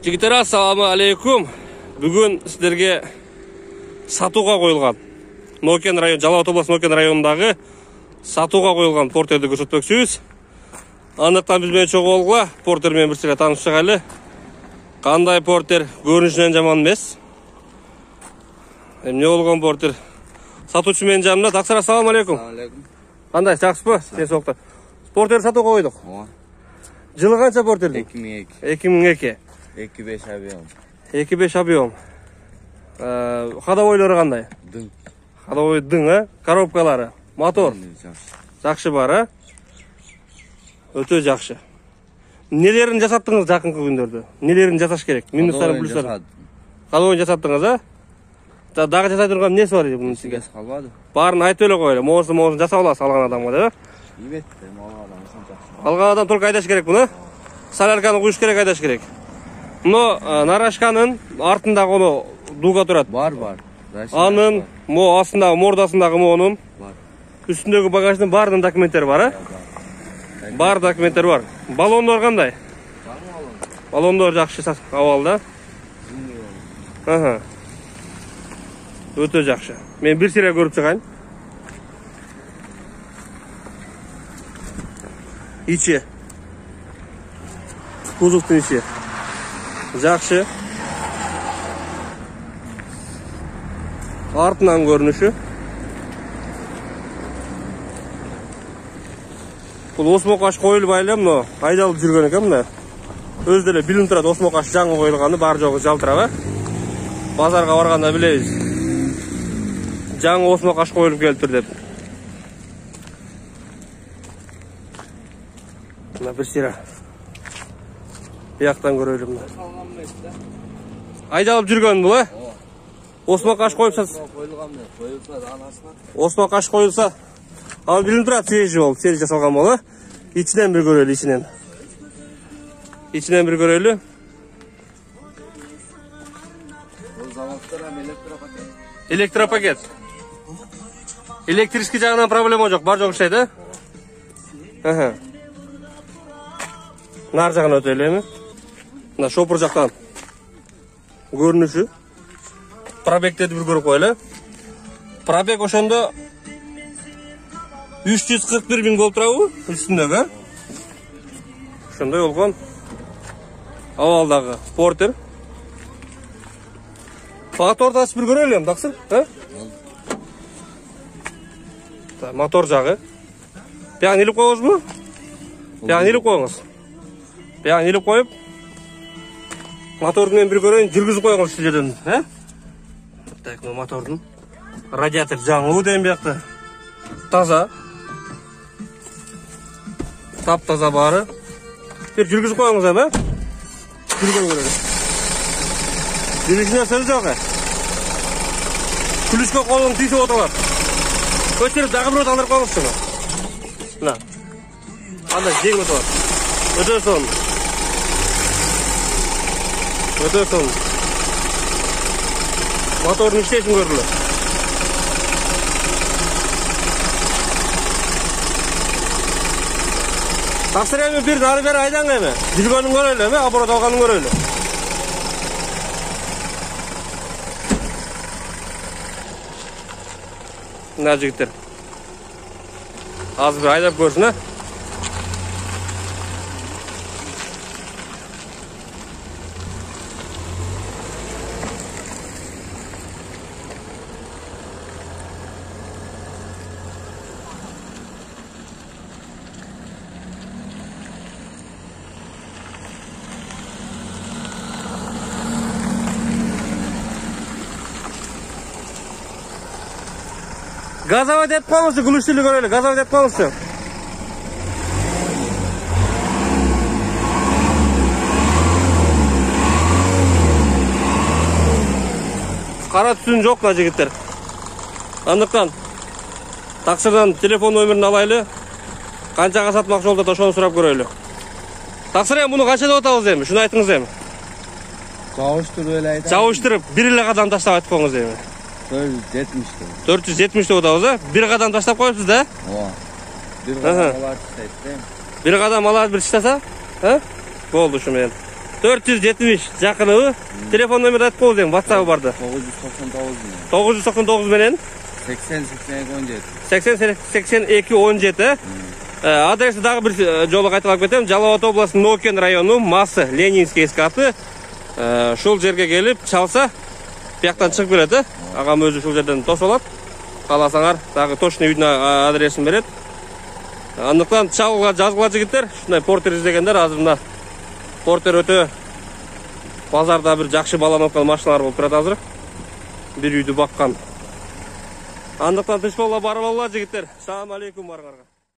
Жигиттер, ассаламу алейкум. Бүгін сіздерге сатуға қойылған Нокен район, Жалал облысы Нокен районындағы сатуға қойылған портерді көрсетпекшіміз. Андықтан бізбен чоғолға портермен бір сірге танысып шығайлы. Қандай портер көрінішінен жаман емес. Не болған портер? Сатушымен жанымда. Тақсыр, ассаламу алейкум. Қандай, жақсы ба? Сен соқты. Портерді сатуға қойдық. Жылы қанша портердің? 2002. 2.5 объем. 2.5 объем. Ходовойлары қандай? Дың. Ходовой дың, а? Коробкалары, мотор. Жақшы бар, а? Өте жақшы. Нелерін жасаттыңыз жақынғы күндерді? Нелерін жасаш керек? Минустары, плюстары. Ходовойын жасаттыңыз, а? Дағы жасай тұрған несі бар еді бұның сізге? Қалбады. Барын айтып өлі қойлы. Моғысын жасап аласыз алған адамға, да? Ебетті, алған адам үшін жақсы. Алған адам только айдаш керек бұны? Солярканы құйыш керек, айдаш керек. Но нарашканың артындағы оны дуға тұрады. Бар. Анын, астындағы, мордасындағы оның, үстіндегі багаждың бардың документтері бар, а? Бар документтер бар. Баллондар қандай? Баллондар жақшы авалда. Өте жақшы. Мен бір сирия көріп шығайын. Ичи. Кузовтың ичи. Жақшы. Артынан көрініші. Бұл осмоқаш қойылып айлы, мұны айдалып жүрген екен, мұны. Өздері білім тұрады, осмоқаш жаңы қойылғаны, бар жоғы жалтыра, базарға барғанда білейіз. Жаңы осмоқаш қойылып келіп тұр деп. Мұна бір сира. Яқтан көрелім. Айдалып жүрген бұл, осмоқаш қойылса, осмоқаш қойылса, ал білім тұрады, свежі болып, свежі жасалған бол, içінен бір көрелі, içінен. İçінен бір көрелі. Электропакет. Электрический жағынан проблема жоқ, бар жоқ ішеді. Нар жағын өтелі ме? Шопыр жақтан көрініші. Пробектерді бір көріп қойлы. Пробек ошонда 341 bin болып тұрауы үстіндегі. Ошондай олған авалдағы портер. Мотор тасып бір көрелі, тақсыр? Мотор жағы. Пиян еліп қойыңыз бұ? Пиян еліп қойыңыз. Пиян еліп қойып, мотордың бір көрейін, жүргізіп қойыңыз сіздерден. Так, мотордың радиатор жаңылу дейін бияқты. Таза. Тап-таза бары. Бір жүргізіп қойыңыз, әбі? Жүрген көрелі. Жүргізіне сөз жоқ, күлішке қолың түйсіп отырлар. Көтеріп дағы бір оталар қойыңыз шыны. Мына. Анда жең оталар. Өте сон. Өте сон. Моторын іштесін көрілі. Тақсыр әмі бір нары бері айдан әмі. Жүргенің көрелі әмі, апарат алғанын көрелі. Мына жігіттер. Аз бір айдап көрсін, ә? Газовать етіп қоңызды, күліштілі көрелі, газовать етіп қоңызды. Қара түсін жоқ на жігіттер. Андықтан, тақсырдан телефон нөмірін алайлы, қаншаға сатмақ жолда тошоны сұрап көрелі. Тақсыр әм, бұны қаншада отауыз әмі, шыны айтыңыз әмі. Жауыштырып, бір ілі қадан таштап айтып қоңыз әмі. 470'te отауыз, bir qadam taşlap koyupsiz da? Bir qadam alar tiştaydı. Bir qadam alar bir tiştasa? Boldu şu men. 470 жақыныбы. Телефон номер айтып қойыңыз енді, WhatsApp барды. 999 менен 80-82-17. Адреси дағы бір жолы қайталап кетем. Жалауат облысы Нокен району, Масы, Ленинский скаты. Шул жерге келіп, чалса, бияқтан шығып береді. Ағам өзі шул жерден тосып алады. Қаласаңар, дағы точный үйдің адресін береді. Андықтан чалғыға жазғыла жігіттер, шындай портер іздегендер, азыр мына портер өте базарда бір жақшы баланатқан машиналар болып тұрады азыр. Bir үйді баққан. Андықтан тіш болла барып алла жігіттер. Салам алейкум барыңарға.